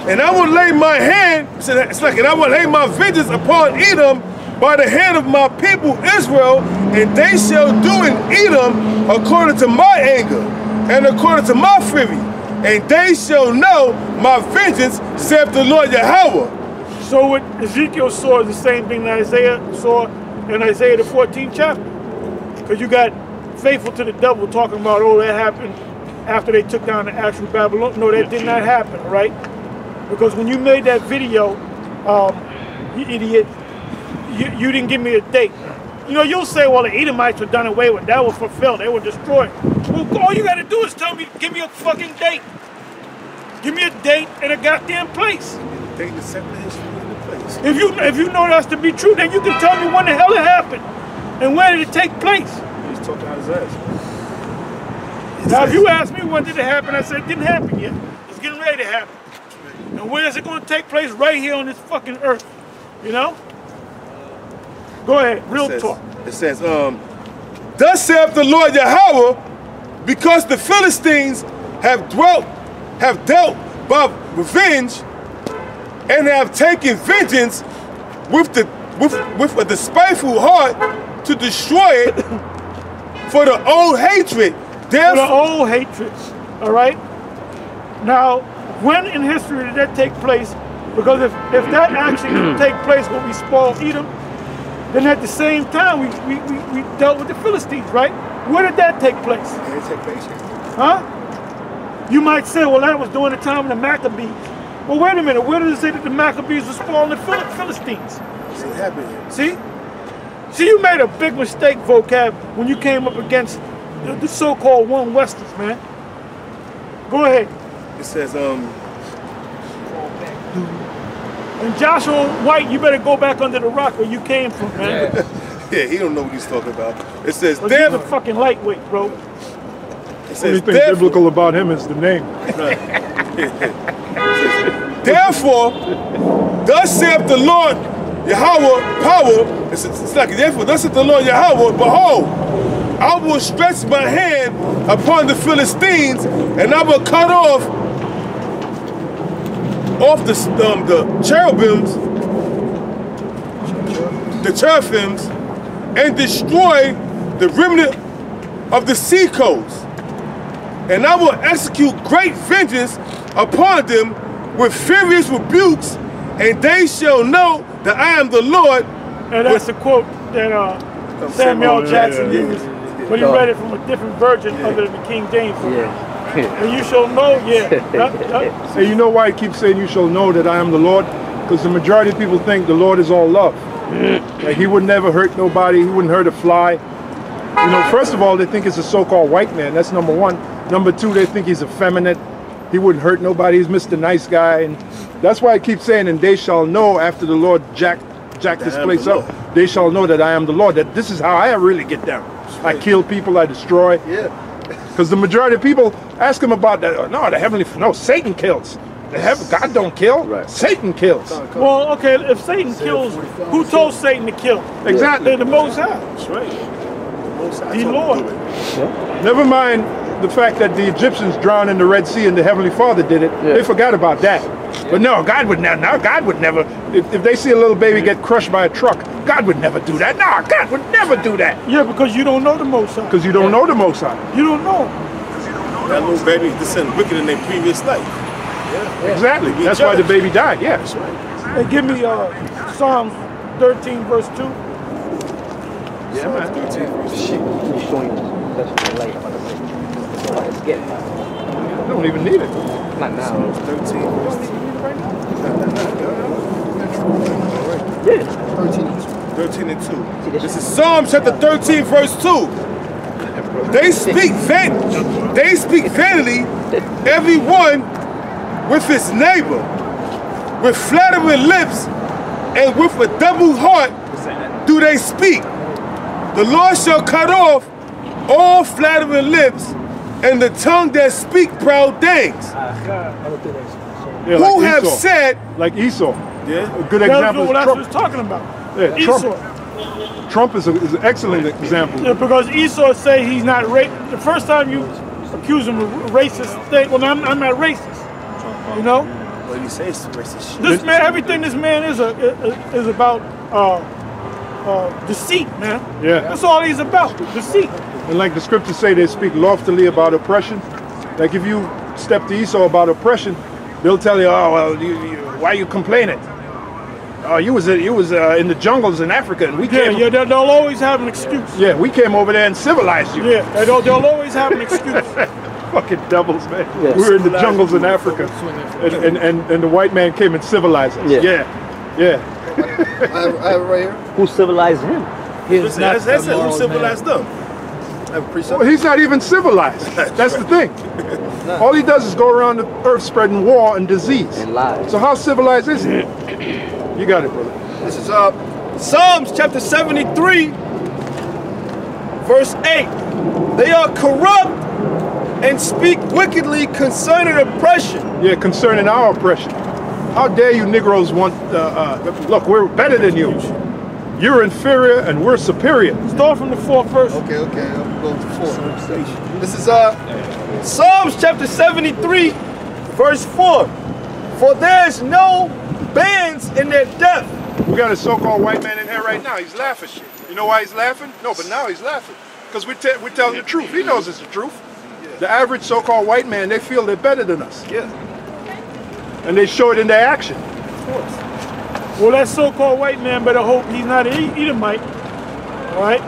and I will lay my hand, and I will lay my vengeance upon Edom by the hand of my people Israel, and they shall do in Edom according to my anger and according to my fury, and they shall know my vengeance, saith the Lord Yahweh. So what Ezekiel saw is the same thing that Isaiah saw in Isaiah the 14th chapter. Because you got faithful to the devil talking about, oh, that happened after they took down the actual Babylon. No, that did not happen, right? Because when you made that video, you idiot, you didn't give me a date. You know, you'll say, well, the Edomites were done away with. That was fulfilled. They were destroyed. Well, all you got to do is give me a fucking date. Give me a date and a goddamn place. If you know that's to be true, then you can tell me when the hell it happened and when did it take place. He's talking out his ass. Now, if you ask me when did it happen, I said it didn't happen yet. It's getting ready to happen. And where is it going to take place? Right here on this fucking earth. You know? Go ahead, talk. It says, thus saith the Lord Yahweh, because the Philistines have dealt by revenge and have taken vengeance with a despiteful heart to destroy it for the old hatred. For the old hatreds, all right? Now, when in history did that take place? Because if that actually didn't take place when we spoiled Edom, then at the same time we dealt with the Philistines, right? Where did that take place? It didn't take place here. Huh? You might say, well, that was during the time of the Maccabees. Well, wait a minute. Where does it say that the Maccabees were spoiling the Philistines? See, it happened here. See? See, you made a big mistake, vocab, when you came up against the so-called one Westers, man. Go ahead. It says, And Joshua White, you better go back under the rock where you came from, man. Yeah, he don't know what he's talking about. It says, he's a fucking lightweight, bro. The only thing biblical about him is the name. Therefore, thus saith the Lord Yahweh, power. It's like, therefore, thus saith the Lord Yahweh, behold, I will stretch my hand upon the Philistines, and I will cut off the cherubim, and destroy the remnant of the sea coast. And I will execute great vengeance upon them with furious rebukes, and they shall know that I am the Lord. And that's a quote that Samuel Jackson used when he read it from a different version other than the King James. And you shall know, Hey, you know why I keep saying you shall know that I am the Lord? Because the majority of people think the Lord is all love. Like he would never hurt nobody, he wouldn't hurt a fly. You know, first of all, they think it's a so-called white man. That's number one. Number two, they think he's effeminate. He wouldn't hurt nobody. He's Mr. Nice Guy. And that's why I keep saying, and they shall know after the Lord jacked this place up, they shall know that I am the Lord. That this is how I really get down. I kill people, I destroy. Because the majority of people ask him about that. No, the heavenly, no, Satan kills. God don't kill. Right. Satan kills. Well, okay, if Satan kills, who told Satan to kill? Exactly. The Most High. That's right. The Lord. Never mind the fact that the Egyptians drowned in the Red Sea and the Heavenly Father did it. They forgot about that. But no, God would never. Now God would never. If they see a little baby get crushed by a truck, God would never do that. No, God would never do that. Yeah, because you don't know the Most High. Because you don't know the Most High. You don't know. That little baby descended wicked in their previous life. Exactly. That's why the baby died. Yeah. That's right. Hey, give me Psalms 13 verse 2. Yeah, man. 13 verse 2. Don't even need it. Not now. 13 verse 2. Yeah. 13 and 2. This is Psalm chapter 13 verse 2. They speak vanity, everyone with his neighbor, with flattering lips and with a double heart do they speak. The Lord shall cut off all flattering lips and the tongue that speak proud things. Who have said, like Esau. Yeah, a good example. That's Trump. what he's talking about. Yeah, Esau. Trump is an excellent example. Yeah, because Esau say he's not racist. The first time you accuse him of racist thing, well, I'm not racist. You know. Well, you say it's racist shit. This man, everything this man is about deceit, man. Yeah. That's all he's about, deceit. And like the scriptures say, they speak loftily about oppression. Like if you step to Esau about oppression, they'll tell you, oh, well, why are you complaining? Oh, you was in the jungles in Africa, and we came. Yeah, they'll always have an excuse. Yeah, we came over there and civilized you. Yeah, they'll always have an excuse. Fucking devils, man. Yes. We were in the jungles in Africa, and the white man came and civilized us. Yeah. I have it right here. Who civilized him? That's who civilized them. Well, he's not even civilized. That's the thing. All he does is go around the earth spreading war and disease. And lies. So how civilized is he? You got it, brother. This is Psalms chapter 73, verse 8. They are corrupt and speak wickedly concerning oppression. Yeah, concerning our oppression. How dare you Negroes want, look, we're better than you. You're inferior and we're superior. Start from the 4th verse. Okay, I'll go to 4. This is Psalms chapter 73, verse 4. For there is no bands in their death. We got a so-called white man in here right now. He's laughing. You know why he's laughing? No, but now he's laughing. Because we're telling the truth. He knows it's the truth. The average so-called white man, they feel they're better than us. Yeah. And they show it in their action. Of course. Well, that so-called white man better hope he's not an Edomite. All right?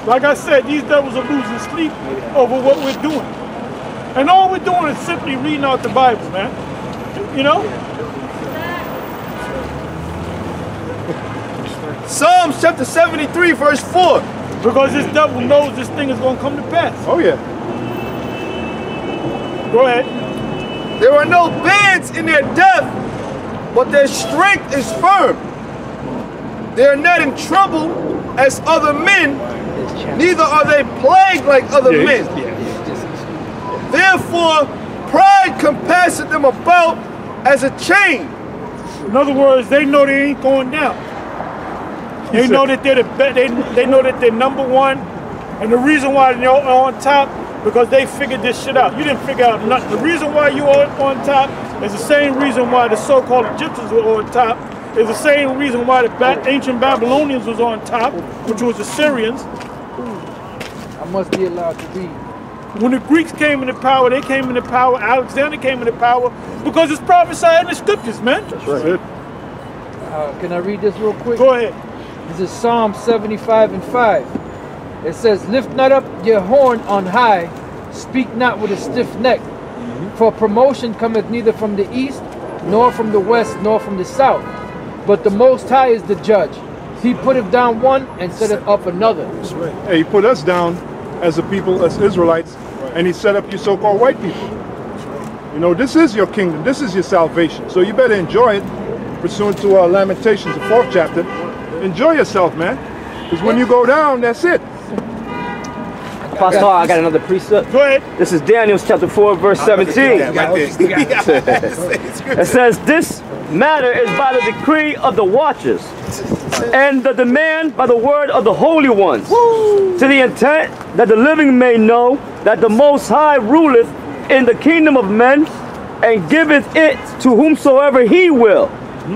Like I said, these devils are losing sleep over what we're doing. And all we're doing is simply reading out the Bible, man. You know? Psalms chapter 73, verse 4. Because this devil knows this thing is going to come to pass. Oh, yeah. Go ahead. There are no bands in their death, but their strength is firm. They are not in trouble as other men, neither are they plagued like other men. Therefore, pride compasseth them about as a chain. In other words, they know they ain't going down. They know that they're they know that they're number one, and the reason why they're on top because they figured this shit out. You didn't figure out nothing. The reason why you are on top is the same reason why the so-called Egyptians were on top. Is the same reason why the ancient Babylonians was on top, which was the Syrians. I must be allowed to read. When the Greeks came into power, they came into power. Alexander came into power because it's prophesied in the scriptures, man. That's right. Can I read this real quick? Go ahead. This is Psalm 75:5. It says, "Lift not up your horn on high, speak not with a stiff neck. For promotion cometh neither from the east, nor from the west, nor from the south. But the Most High is the judge. He putteth down one and setteth up another." That's right. Hey, he put us down as a people, as Israelites, and he set up you so-called white people. You know, this is your kingdom. This is your salvation. So you better enjoy it, pursuant to Lamentations, the 4th chapter. Enjoy yourself, man. Because when you go down, that's it. Pastor, I got another precept. Go ahead. This is Daniel chapter 4, verse 17. It says, "This matter is by the decree of the watchers, and the demand by the word of the holy ones, to the intent that the living may know that the Most High ruleth in the kingdom of men, and giveth it to whomsoever he will,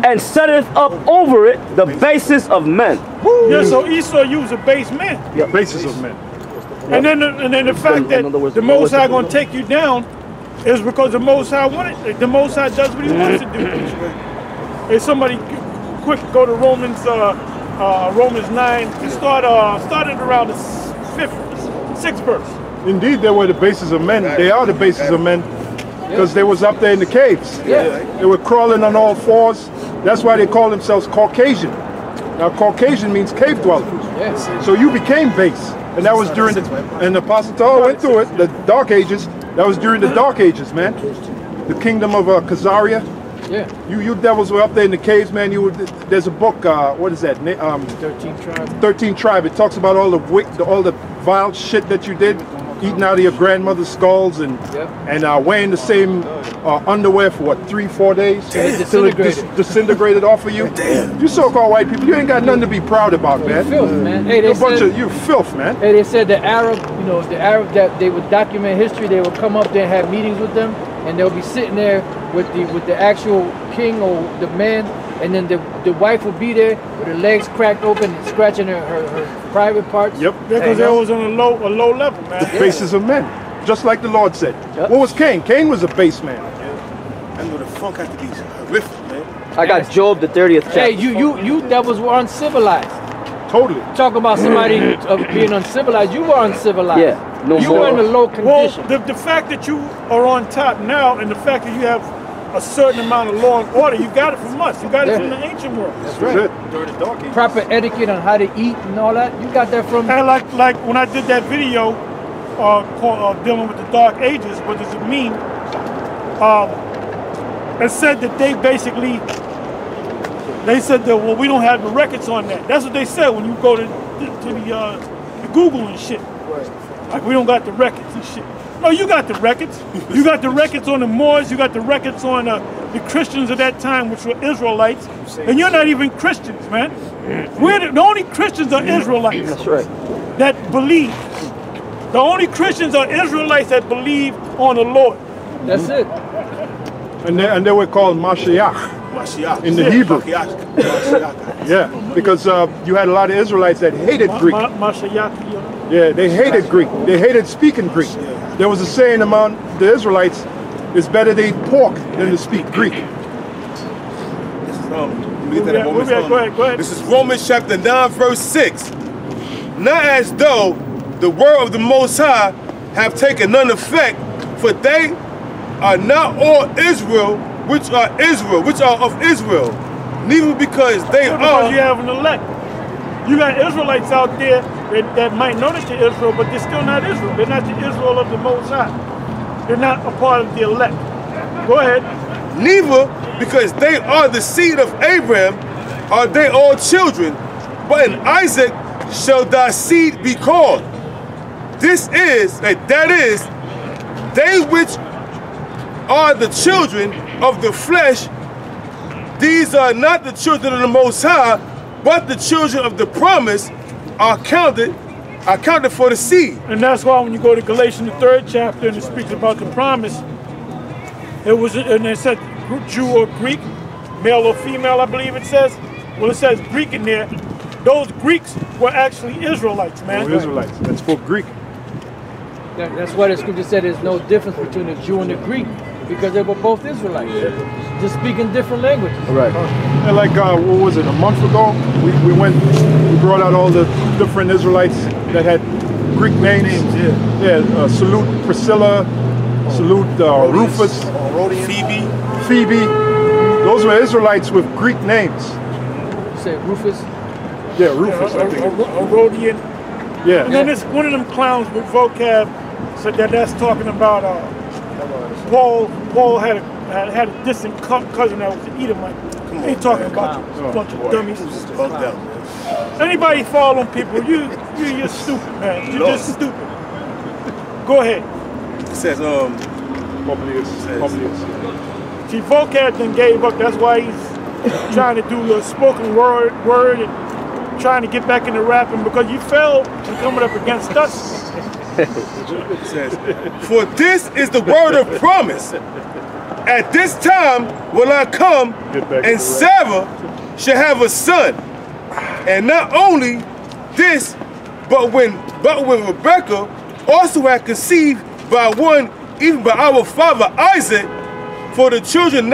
and setteth up over it the basis of men." Yeah, so Esau used a base man. The basis of men. And then the fact that the Most High gonna take you down is because the Most High wanted. The Most High does what He wants to do. Hey, somebody, quick, go to Romans 9 and started around the 6th verse. Indeed, they were the basis of men. They are the basis of men because they was up there in the caves. Yeah. They were crawling on all fours. That's why they call themselves Caucasian. Now, Caucasian means cave dwellers. Yes. So you became base. And that was during the, and Apostle Paul went through it, the Dark Ages. That was during the Dark Ages, man. The kingdom of Khazaria. Yeah. You devils were up there in the caves, man. There's a book, what is that? 13 tribes. 13 Tribe. It talks about all the vile shit that you did, eating out of your grandmother's skulls and wearing the same underwear for what, 3-4 days? Till it disintegrated off of you. You so-called white people, you ain't got nothing to be proud about, man. Filth, man. Hey, You're a bunch of you filth, man. Hey, they said the Arab that they would document history. They would come up there and have meetings with them, and they'll be sitting there with the actual king or the man, and then the wife would be there with her legs cracked open and scratching her private parts. Yep. Because they was on a low level, man. The basis of men, just like the Lord said. What was Cain? Cain was a base man. I know the funk had to be horrific, man. I got Job, the 30th chapter. Hey, you devils were uncivilized. Totally. Talk about somebody being uncivilized. You were uncivilized. Yeah, no you more. were in a low condition. Well, the fact that you are on top now, and the fact that you have a certain amount of law and order, you got it from us. You got it from the ancient world. That's right. During the Dark Ages. Proper etiquette on how to eat and all that. You got that from. And like when I did that video dealing with the Dark Ages, what does it mean? It said that they said that, well, we don't have the records on that. That's what they said when you go to the Google and shit. Like, we don't got the records and shit. No, you got the records. You got the records on the Moors. You got the records on the Christians of that time, which were Israelites. And you're not even Christians, man. We're the only Christians are Israelites. That's right. That believe. The only Christians are Israelites that believe on the Lord. That's it. And they were called Mashiach in the Hebrew. Yeah, because you had a lot of Israelites that hated Greek. Yeah, they hated Greek. They hated speaking Greek. There was a saying among the Israelites, it's better to eat pork than to speak Greek. Go ahead. This is Romans chapter 9, verse 6. Not as though the word of the Most High have taken none effect, for they are not all Israel, which are of Israel, neither because they are. Because you have an elect. You got Israelites out there that might know that they're Israel, but they're still not Israel. They're not the Israel of the Most High. They're not a part of the elect. Go ahead. Neither because they are the seed of Abraham are they all children, but in Isaac shall thy seed be called. That is, they which are the children of the flesh, these are not the children of the Most High, but the children of the promise are counted for the seed. And that's why when you go to Galatians, the 3rd chapter, and it speaks about the promise, and it said Jew or Greek, male or female, I believe it says. Well, it says Greek in there. Those Greeks were actually Israelites, man. Oh, Israelites. That's for Greek. That's why the scripture said there's no difference between the Jew and the Greek, because they were both Israelites, just speaking different languages. Right. And like, what was it, a month ago? We brought out all the different Israelites that had Greek names. Salute Priscilla, salute Rufus, Phoebe. Those were Israelites with Greek names. You say Rufus? Yeah, Rufus, I think. Herodian. Yeah. And then one of them clowns with vocab said that's talking about Paul had a distant cousin that was an Edomite. He ain't talking about a bunch of dummies. Anybody following people, you're stupid, man. You're just stupid. Go ahead. It says, Publius. See, vocab then gave up. That's why he's trying to do the spoken word and trying to get back into rapping, because you failed in coming up against us. It says, for this is the word of promise. At this time will I come, and Sarah shall have a son. And not only this, but when Rebekah also had conceived by one, even by our father Isaac, for the children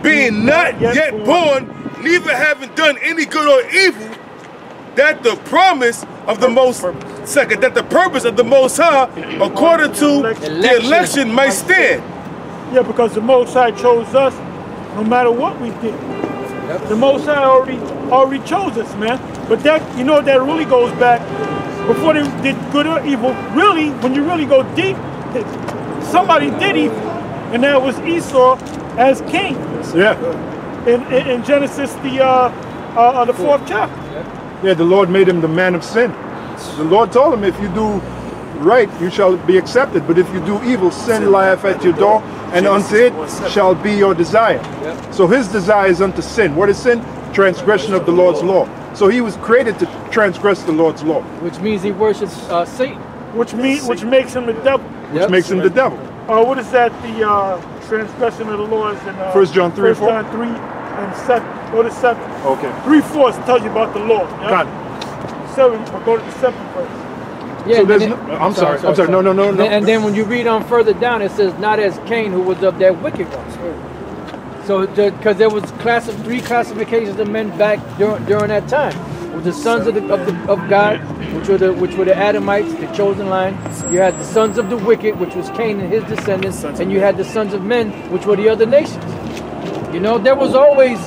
being not yet born, neither having done any good or evil, that the promise of the that the purpose of the Most High, according to the election, might stand. Yeah, because the Most High chose us, no matter what we did. The Most High already chose us, man. But that, that really goes back before they did good or evil. Really, when you really go deep, somebody did evil, and that was Esau as king. Yeah. In Genesis, the 4th chapter. Yeah, the Lord made him the man of sin. The Lord told him, if you do right, you shall be accepted. But if you do evil, sin lieth at your door, and unto it shall be your desire. So his desire is unto sin. What is sin? Transgression of the Lord's law. So he was created to transgress the Lord's law. Which means he worships Satan. Which makes him the devil. Which makes him the devil. What is that? The transgression of the law is in 1 John 3 1 John 3 and 7. Go to 7. Okay. 3/4 tells you about the law. Yeah? Got it. 7, but go to the 7th verse. Yeah, so there's I'm sorry. No. And then when you read on further down, it says, not as Cain, who was of that wicked one. So, because there was 3 classifications of men back during that time. With the sons of God, which were the Adamites, the chosen line. You had the sons of the wicked, which was Cain and his descendants, and you had the sons of men, which were the other nations. There was always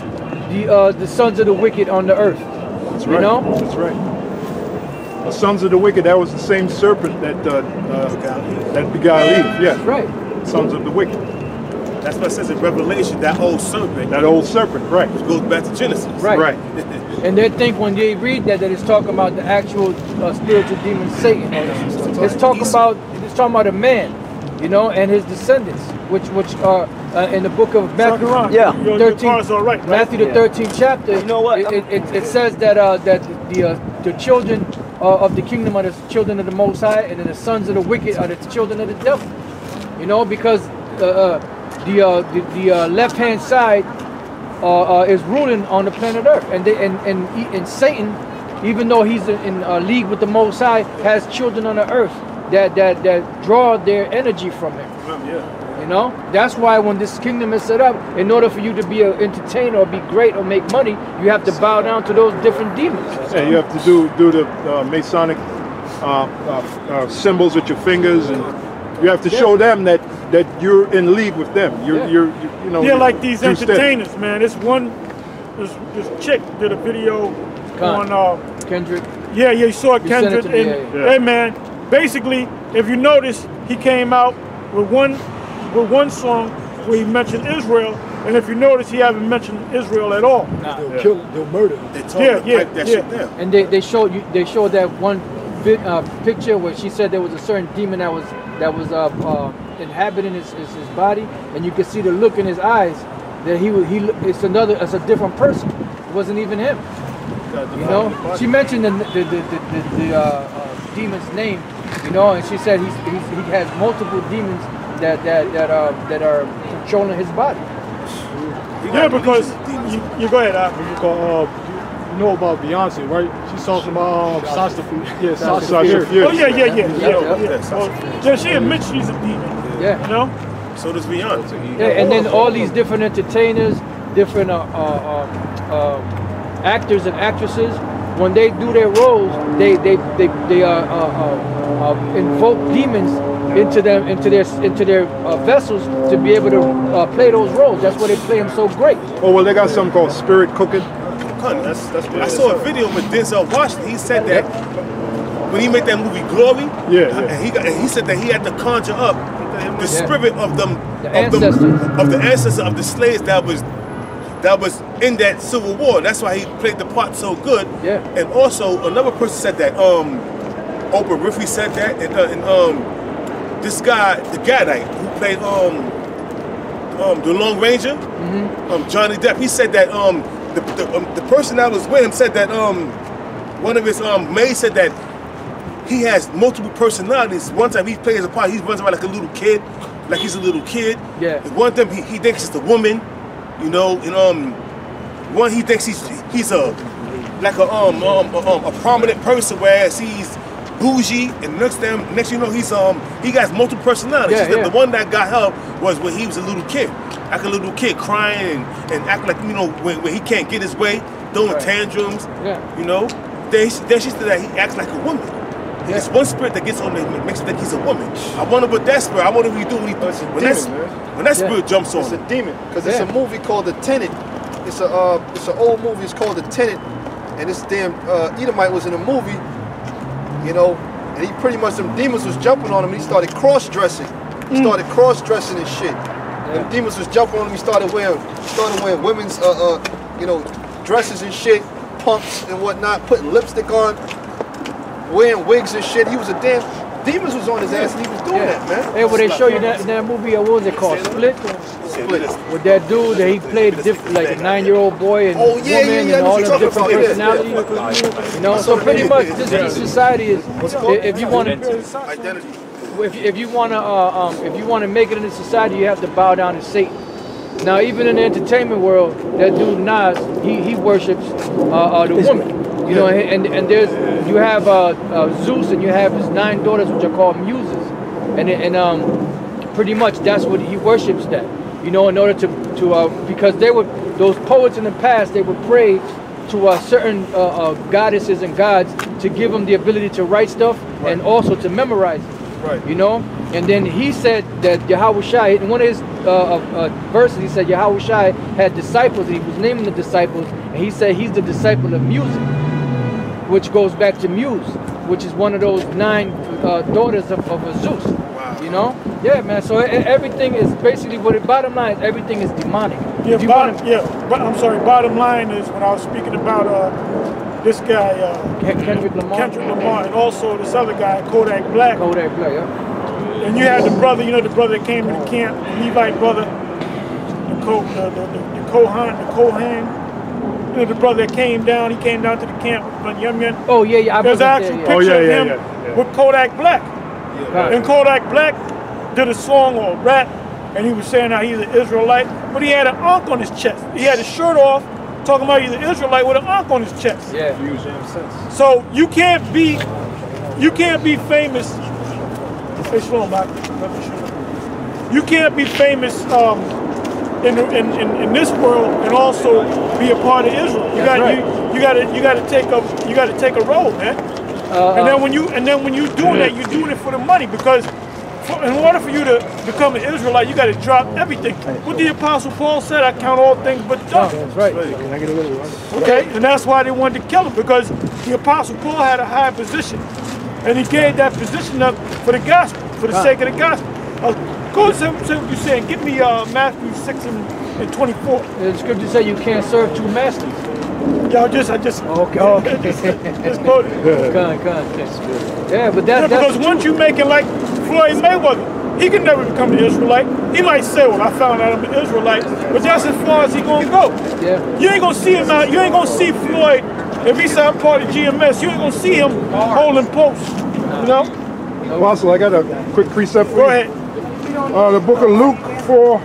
the sons of the wicked on the earth. That's right. That's right. The sons of the wicked, that was the same serpent that beguiled Eve. Yeah. Right. Sons of the wicked. That's what it says in Revelation, that old serpent. That old serpent, right. Which goes back to Genesis. Right. And they think when they read that it's talking about the actual spiritual demon Satan. It's talking about a man, and his descendants, which are in the book of Matthew. Yeah. 13. Right. Matthew the 13th chapter. You know what? It says that the children of the kingdom are the children of the Most High, and then the sons of the wicked are the children of the devil. Because the left hand side is ruling on the planet Earth, and Satan, even though he's in league with the Most High, has children on the earth that draw their energy from him. That's why when this kingdom is set up, in order for you to be an entertainer or be great or make money, you have to bow down to those different demons. Yeah, you have to do the Masonic symbols with your fingers, and you have to show them that you're in league with them. You're like these entertainers, man. This chick did a video on Kendrick. Yeah, you saw Kendrick. Hey, man. Basically, if you notice, he came out with one song where he mentioned Israel, and if you notice, he haven't mentioned Israel at all. They'll kill him, they'll murder him. Yeah. And they showed that one picture where she said there was a certain demon that was inhabiting his body, and you could see the look in his eyes that it's a different person. It wasn't even him. You know, she mentioned the demon's name. You know, and she said he has multiple demons that are controlling his body. Yeah, because you go ahead. You know about Beyonce, right? She's talking about Sasha Fierce. Oh yeah. Yeah, she admits she's a demon. Yeah. You know. So does Beyonce. Yeah, and then all these different entertainers, different actors and actresses, when they do their roles, they invoke demons into their vessels to be able to play those roles. That's why they play them so great. Oh well, they got something called spirit cooking. That's what I saw a video with Denzel Washington. He said that when he made that movie Glory, and he said that he had to conjure up the spirit of the ancestors of the slaves that was in that Civil War. That's why he played the part so good. Yeah. And also another person said that Oprah Winfrey said that, and this guy, the Gadite who played the Lone Ranger, Johnny Depp. He said that the person that was with him said that one of his maids said that he has multiple personalities. One time he plays a part, he runs around like a little kid, like he's a little kid. Yeah. And one time he thinks it's a woman, you know, and one he thinks he's a prominent person, whereas he's bougie, and next you know he got multiple personalities. The one that got her was when he was a little kid, like a little kid crying and acting like, you know, when he can't get his way, throwing tantrums. You know, then she said that he acts like a woman. It's one spirit that gets on him, makes him think he's a woman. I wonder what that spirit. I wonder what he do when that spirit jumps on. It's a demon, because it's a movie called The Tenant. It's an old movie. It's called The Tenant, and this damn Edomite was in a movie. You know, and he pretty much, them demons was jumping on him, and he started cross-dressing. He started cross-dressing and shit. And demons was jumping on him, he started wearing women's, you know, dresses and shit, pumps and whatnot, putting lipstick on, wearing wigs and shit. He was a damn, demons was on his ass, and he was doing that, man. Hey, well, they show you that movie, what was it called, Split? With that dude that he played different, like a 9-year-old boy and woman and all the different personalities. You know, so pretty much this society is, if you want to make it in this society, you have to bow down to Satan. Now, even in the entertainment world, that dude Nas, he worships the woman. You know, and you have Zeus, and you have his 9 daughters, which are called muses, and pretty much that's what he worships. That, you know, in order to because those poets in the past, they would pray to certain goddesses and gods to give them the ability to write stuff and also to memorize it. Right. You know, and then he said that Yahweh Shai, in one of his verses, he said Yahweh Shai had disciples, and he was naming the disciples, and he said he's the disciple of music, which goes back to Muse, which is one of those 9 daughters of Zeus. Wow. You know? Yeah, man. So everything is basically, bottom line is everything is demonic. But I'm sorry. Bottom line is when I was speaking about this guy Kendrick Lamar, and also this other guy Kodak Black. Yeah. And you had the brother, you know, the brother that came to the camp, the Levite brother, the Kohan. You know, the brother that came down, he came down to the camp with young men. Oh yeah. There's an actual picture of him with Kodak Black. And Kodak Black did a song or rap, and he was saying how he's an Israelite, but he had an ankh on his chest. He had his shirt off, talking about he's an Israelite with an ankh on his chest. Yeah. So you can't be famous. You can't be famous in this world and also be a part of Israel. You got to take a role, man. And then when you doing that, you're doing it for the money, because in order for you to become an Israelite, you got to drop everything. What the Apostle Paul said, I count all things but dust. That's right. Okay, and that's why they wanted to kill him, because the Apostle Paul had a high position, and he gave that position up for the gospel, for the sake of the gospel. Go and say what you're saying. Give me Matthew 6 and 24. The scripture says you can't serve 2 masters. I just quoted it. Yeah, but that's because once you make it like Floyd Mayweather, He can never become an Israelite. He might say, well, I found out I'm an Israelite, but that's as far as he gonna go. Yeah. You ain't gonna see him out, you ain't gonna see Floyd, if he's not part of GMS, you ain't gonna see him holding posts, you know? Apostle, I got a quick precept for Go you. ahead. The book of Luke 4,